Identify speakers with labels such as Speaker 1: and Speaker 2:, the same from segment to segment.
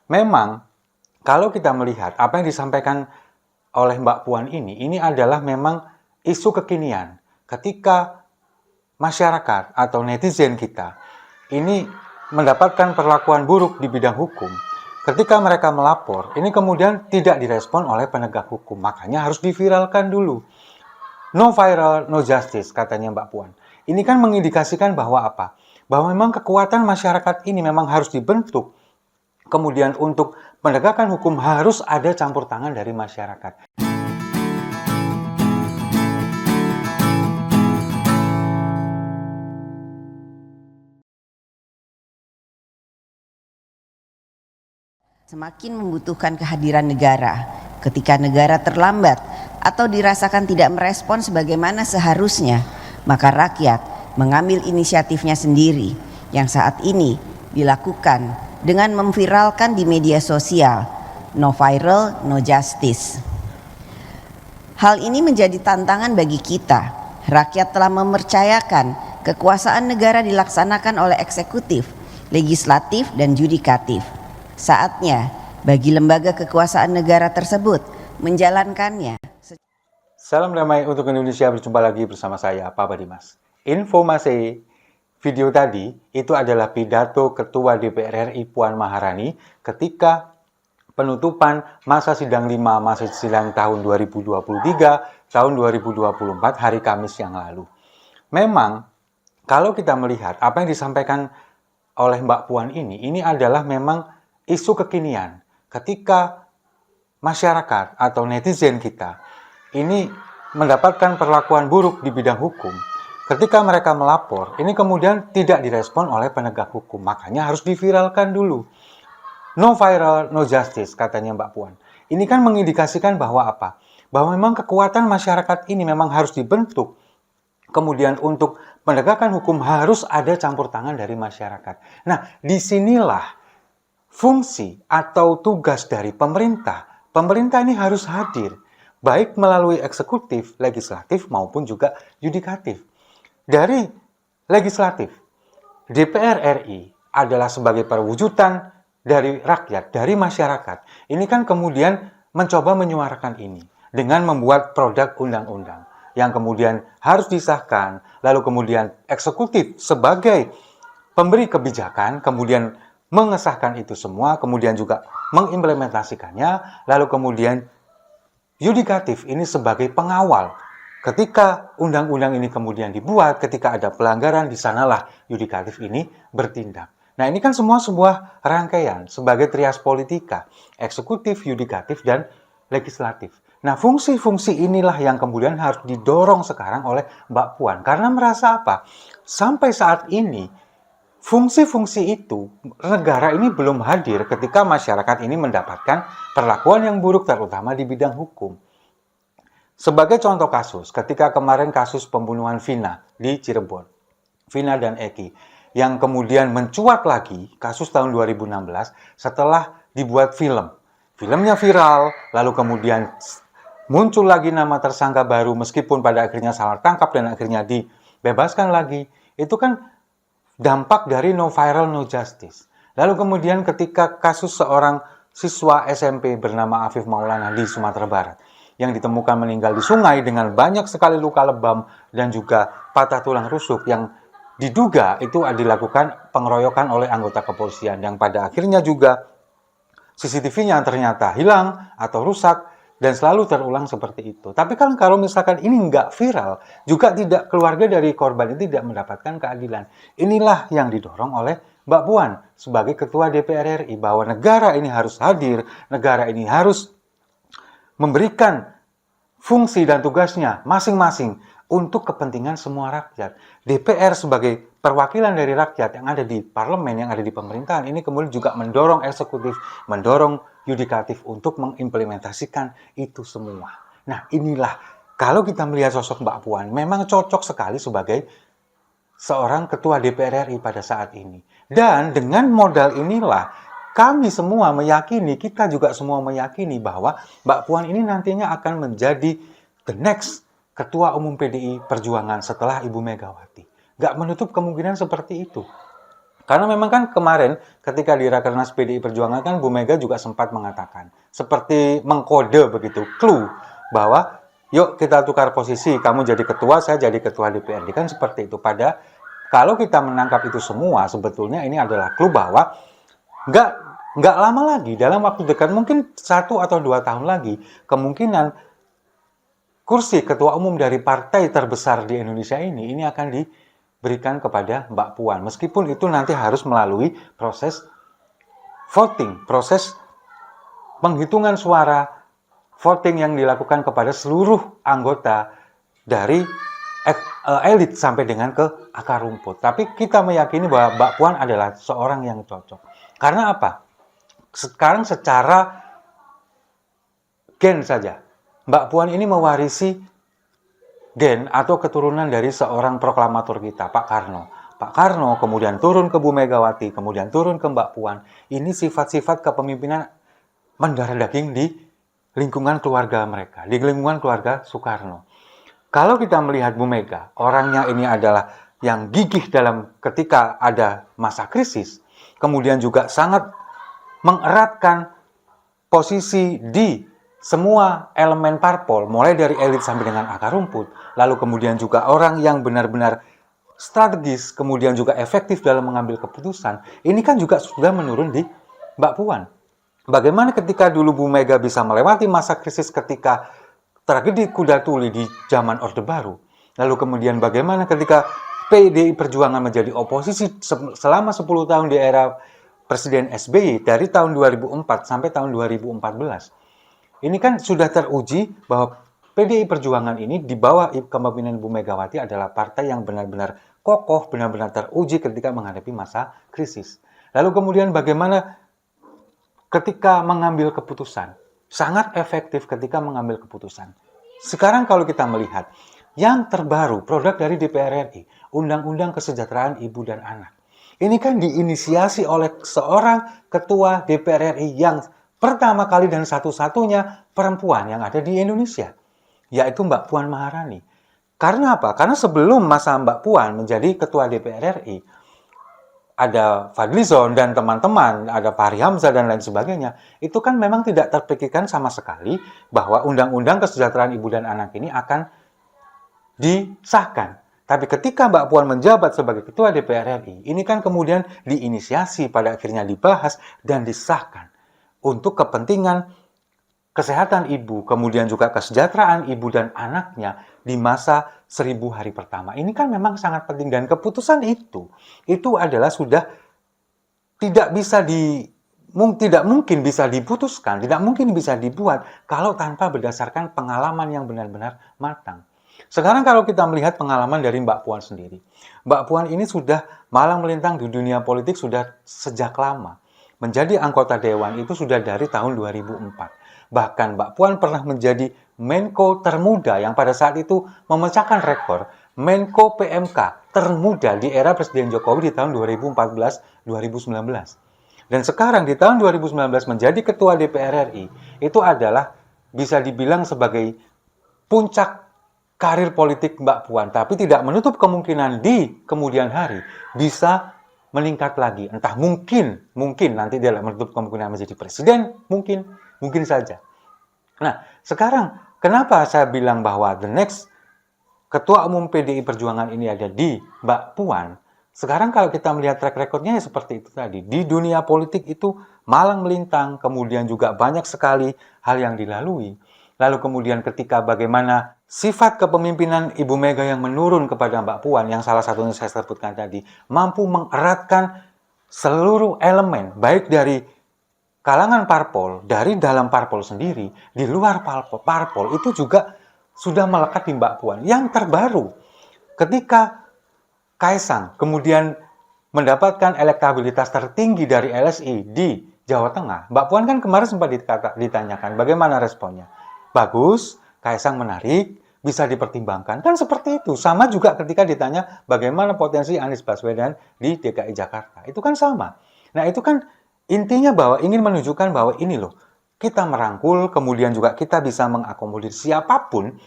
Speaker 1: Memang kalau kita melihat apa yang disampaikan oleh Mbak Puan ini adalah memang isu kekinian. Ketika masyarakat atau netizen kita ini mendapatkan perlakuan buruk di bidang hukum, ketika mereka melapor, ini kemudian tidak direspon oleh penegak hukum. Makanya harus diviralkan dulu. No viral, no justice, katanya Mbak Puan. Ini kan mengindikasikan bahwa apa? Bahwa memang kekuatan masyarakat ini memang harus dibentuk. Kemudian untuk penegakan hukum harus ada campur tangan dari masyarakat.
Speaker 2: Semakin membutuhkan kehadiran negara. Ketika negara terlambat atau dirasakan tidak merespon sebagaimana seharusnya, maka rakyat mengambil inisiatifnya sendiri yang saat ini dilakukan dengan memviralkan di media sosial. No viral, no justice. Hal ini menjadi tantangan bagi kita. Rakyat telah mempercayakan kekuasaan negara dilaksanakan oleh eksekutif, legislatif, dan yudikatif. Saatnya bagi lembaga kekuasaan negara tersebut menjalankannya.
Speaker 1: Salam damai untuk Indonesia, berjumpa lagi bersama saya, Papa Dimas. Informasi video tadi itu adalah pidato Ketua DPR RI Puan Maharani ketika penutupan masa sidang 5 masa sidang tahun 2023 tahun 2024 hari Kamis yang lalu. Memang kalau kita melihat apa yang disampaikan oleh Mbak Puan ini adalah memang isu kekinian. Ketika masyarakat atau netizen kita ini mendapatkan perlakuan buruk di bidang hukum, ketika mereka melapor, ini kemudian tidak direspon oleh penegak hukum. Makanya harus diviralkan dulu. No viral, no justice, katanya Mbak Puan. Ini kan mengindikasikan bahwa apa? Bahwa memang kekuatan masyarakat ini memang harus dibentuk. Kemudian untuk penegakan hukum harus ada campur tangan dari masyarakat. Nah, disinilah fungsi atau tugas dari pemerintah. Pemerintah ini harus hadir, baik melalui eksekutif, legislatif, maupun juga yudikatif. Dari legislatif, DPR RI adalah sebagai perwujudan dari rakyat, dari masyarakat. Ini kan kemudian mencoba menyuarakan ini dengan membuat produk undang-undang yang kemudian harus disahkan, lalu kemudian eksekutif sebagai pemberi kebijakan, kemudian mengesahkan itu semua, kemudian juga mengimplementasikannya, lalu kemudian yudikatif ini sebagai pengawal. Ketika undang-undang ini kemudian dibuat, ketika ada pelanggaran, di sanalah yudikatif ini bertindak. Nah, ini kan semua sebuah rangkaian sebagai trias politika, eksekutif, yudikatif, dan legislatif. Nah, fungsi-fungsi inilah yang kemudian harus didorong sekarang oleh Mbak Puan. Karena merasa apa? Sampai saat ini, fungsi-fungsi itu, negara ini belum hadir ketika masyarakat ini mendapatkan perlakuan yang buruk, terutama di bidang hukum. Sebagai contoh kasus, ketika kemarin kasus pembunuhan Vina di Cirebon, Vina dan Eki, yang kemudian mencuat lagi, kasus tahun 2016, setelah dibuat film. Filmnya viral, lalu kemudian muncul lagi nama tersangka baru, meskipun pada akhirnya salah tangkap dan akhirnya dibebaskan lagi. Itu kan dampak dari no viral, no justice. Lalu kemudian ketika kasus seorang siswa SMP bernama Afif Maulana di Sumatera Barat yang ditemukan meninggal di sungai dengan banyak sekali luka lebam dan juga patah tulang rusuk yang diduga itu dilakukan pengeroyokan oleh anggota kepolisian yang pada akhirnya juga CCTV-nya ternyata hilang atau rusak dan selalu terulang seperti itu. Tapi kan kalau misalkan ini nggak viral, juga tidak, keluarga dari korban itu tidak mendapatkan keadilan. Inilah yang didorong oleh Mbak Puan sebagai Ketua DPR RI, bahwa negara ini harus hadir, negara ini harus memberikan fungsi dan tugasnya masing-masing untuk kepentingan semua rakyat. DPR sebagai perwakilan dari rakyat yang ada di parlemen, yang ada di pemerintahan, ini kemudian juga mendorong eksekutif, mendorong yudikatif untuk mengimplementasikan itu semua. Nah, inilah kalau kita melihat sosok Mbak Puan, memang cocok sekali sebagai seorang ketua DPR RI pada saat ini. Dan dengan modal inilah kami semua meyakini, kita juga semua meyakini bahwa Mbak Puan ini nantinya akan menjadi the next Ketua Umum PDI Perjuangan setelah Ibu Megawati. Gak menutup kemungkinan seperti itu. Karena memang kan kemarin ketika di Rakernas PDI Perjuangan kan Bu Mega juga sempat mengatakan, seperti mengkode begitu, clue bahwa yuk kita tukar posisi, kamu jadi ketua, saya jadi ketua DPRD, kan seperti itu. Pada kalau kita menangkap itu semua, sebetulnya ini adalah clue bahwa nggak lama lagi, dalam waktu dekat, mungkin 1 atau 2 tahun lagi, kemungkinan kursi ketua umum dari partai terbesar di Indonesia ini akan diberikan kepada Mbak Puan. Meskipun itu nanti harus melalui proses voting, proses penghitungan suara voting yang dilakukan kepada seluruh anggota dari elit sampai dengan ke akar rumput. Tapi kita meyakini bahwa Mbak Puan adalah seorang yang cocok. Karena apa? Sekarang secara gen saja, Mbak Puan ini mewarisi gen atau keturunan dari seorang proklamator kita, Pak Karno. Pak Karno kemudian turun ke Bu Megawati, kemudian turun ke Mbak Puan. Ini sifat-sifat kepemimpinan mendarah daging di lingkungan keluarga mereka, di lingkungan keluarga Soekarno. Kalau kita melihat Bu Mega, orangnya ini adalah yang gigih dalam ketika ada masa krisis, kemudian juga sangat mengeratkan posisi di semua elemen parpol, mulai dari elit sampai dengan akar rumput, lalu kemudian juga orang yang benar-benar strategis, kemudian juga efektif dalam mengambil keputusan, ini kan juga sudah menurun di Mbak Puan. Bagaimana ketika dulu Bu Mega bisa melewati masa krisis ketika tragedi Kuda Tuli di zaman Orde Baru, lalu kemudian bagaimana ketika PDI Perjuangan menjadi oposisi selama 10 tahun di era Presiden SBY dari tahun 2004 sampai tahun 2014. Ini kan sudah teruji bahwa PDI Perjuangan ini di bawah kepemimpinan Bu Megawati adalah partai yang benar-benar kokoh, benar-benar teruji ketika menghadapi masa krisis. Lalu kemudian bagaimana ketika mengambil keputusan, sangat efektif ketika mengambil keputusan. Sekarang kalau kita melihat, yang terbaru, produk dari DPR RI, Undang-Undang Kesejahteraan Ibu dan Anak. Ini kan diinisiasi oleh seorang ketua DPR RI yang pertama kali dan satu-satunya perempuan yang ada di Indonesia, yaitu Mbak Puan Maharani. Karena apa? Karena sebelum masa Mbak Puan menjadi ketua DPR RI, ada Fadlizon dan teman-teman, ada Fahri Hamzah dan lain sebagainya, itu kan memang tidak terpikirkan sama sekali bahwa Undang-Undang Kesejahteraan Ibu dan Anak ini akan disahkan. Tapi ketika Mbak Puan menjabat sebagai Ketua DPR RI, ini kan kemudian diinisiasi, pada akhirnya dibahas dan disahkan untuk kepentingan kesehatan ibu, kemudian juga kesejahteraan ibu dan anaknya di masa 1000 hari pertama. Ini kan memang sangat penting, dan keputusan itu adalah sudah tidak mungkin bisa diputuskan, tidak mungkin bisa dibuat kalau tanpa berdasarkan pengalaman yang benar-benar matang. Sekarang kalau kita melihat pengalaman dari Mbak Puan sendiri, Mbak Puan ini sudah malang melintang di dunia politik sudah sejak lama. Menjadi anggota dewan itu sudah dari tahun 2004. Bahkan Mbak Puan pernah menjadi Menko termuda yang pada saat itu memecahkan rekor Menko PMK termuda di era Presiden Jokowi di tahun 2014-2019. Dan sekarang di tahun 2019 menjadi Ketua DPR RI, itu adalah bisa dibilang sebagai puncak karir politik Mbak Puan. Tapi tidak menutup kemungkinan di kemudian hari bisa meningkat lagi. Entah mungkin nanti dia menutup kemungkinan menjadi presiden, mungkin saja. Nah, sekarang kenapa saya bilang bahwa the next Ketua Umum PDI Perjuangan ini ada di Mbak Puan? Sekarang kalau kita melihat track recordnya ya seperti itu tadi. Di dunia politik itu malang melintang, kemudian juga banyak sekali hal yang dilalui. Lalu kemudian ketika bagaimana sifat kepemimpinan Ibu Mega yang menurun kepada Mbak Puan, yang salah satunya saya sebutkan tadi, mampu mengeratkan seluruh elemen, baik dari kalangan parpol, dari dalam parpol sendiri, di luar parpol, itu juga sudah melekat di Mbak Puan. Yang terbaru, ketika Kaisang kemudian mendapatkan elektabilitas tertinggi dari LSI di Jawa Tengah, Mbak Puan kan kemarin sempat ditanyakan bagaimana responnya. Bagus, Kaisang menarik, bisa dipertimbangkan. Kan seperti itu. Sama juga ketika ditanya bagaimana potensi Anies Baswedan di DKI Jakarta. Itu kan sama. Nah, itu kan intinya bahwa ingin menunjukkan bahwa ini loh, kita merangkul, kemudian juga kita bisa mengakomodir siapapun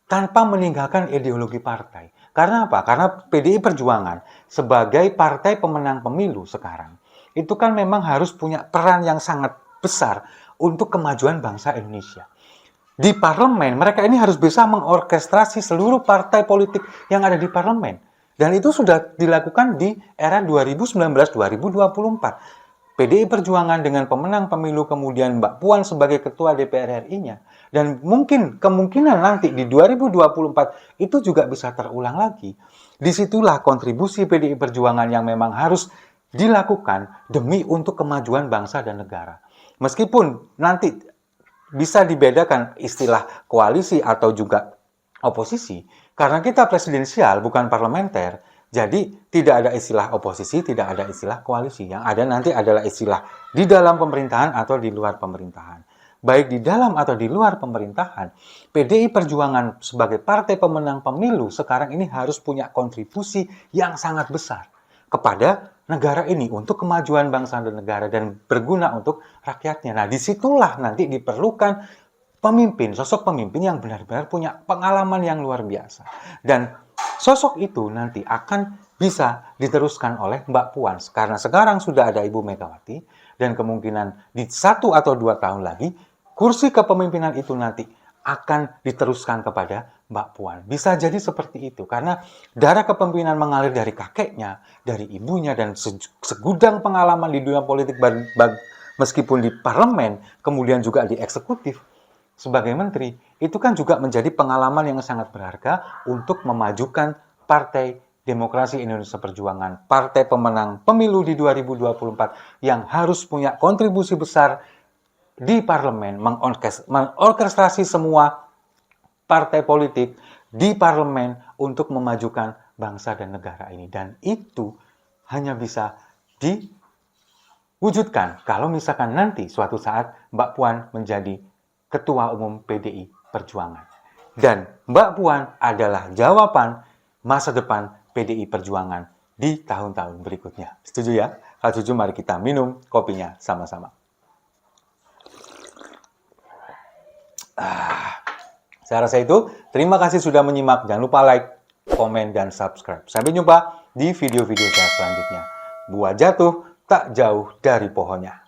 Speaker 1: tanpa meninggalkan ideologi partai. Karena apa? Karena PDI Perjuangan sebagai partai pemenang pemilu sekarang, itu kan memang harus punya peran yang sangat besar untuk kemajuan bangsa Indonesia. Di parlemen, mereka ini harus bisa mengorkestrasi seluruh partai politik yang ada di parlemen. Dan itu sudah dilakukan di era 2019-2024. PDI Perjuangan dengan pemenang pemilu, kemudian Mbak Puan sebagai ketua DPR RI-nya. Dan kemungkinan nanti di 2024 itu juga bisa terulang lagi. Disitulah kontribusi PDI Perjuangan yang memang harus dilakukan demi untuk kemajuan bangsa dan negara. Meskipun nanti bisa dibedakan istilah koalisi atau juga oposisi, karena kita presidensial bukan parlementer, jadi tidak ada istilah oposisi, tidak ada istilah koalisi. Yang ada nanti adalah istilah di dalam pemerintahan atau di luar pemerintahan. Baik di dalam atau di luar pemerintahan, PDI Perjuangan sebagai partai pemenang pemilu sekarang ini harus punya kontribusi yang sangat besar kepada negara ini untuk kemajuan bangsa dan negara dan berguna untuk rakyatnya. Nah, disitulah nanti diperlukan pemimpin, sosok pemimpin yang benar-benar punya pengalaman yang luar biasa. Dan sosok itu nanti akan bisa diteruskan oleh Mbak Puan. Karena sekarang sudah ada Ibu Megawati, dan kemungkinan di 1 atau 2 tahun lagi, kursi kepemimpinan itu nanti akan diteruskan kepada Mbak Puan. Bisa jadi seperti itu, karena darah kepemimpinan mengalir dari kakeknya, dari ibunya, dan segudang pengalaman di dunia politik, meskipun di parlemen, kemudian juga di eksekutif, sebagai menteri, itu kan juga menjadi pengalaman yang sangat berharga untuk memajukan Partai Demokrasi Indonesia Perjuangan, partai pemenang pemilu di 2024 yang harus punya kontribusi besar di parlemen, mengorkestrasi semua partai politik di parlemen untuk memajukan bangsa dan negara ini. Dan itu hanya bisa diwujudkan kalau misalkan nanti suatu saat Mbak Puan menjadi Ketua Umum PDI Perjuangan. Dan Mbak Puan adalah jawaban masa depan PDI Perjuangan di tahun-tahun berikutnya. Setuju ya? Kalau setuju, mari kita minum kopinya sama-sama. Saya rasa itu. Terima kasih sudah menyimak. Jangan lupa like, komen, dan subscribe. Sampai jumpa di video-video saya selanjutnya. Buah jatuh tak jauh dari pohonnya.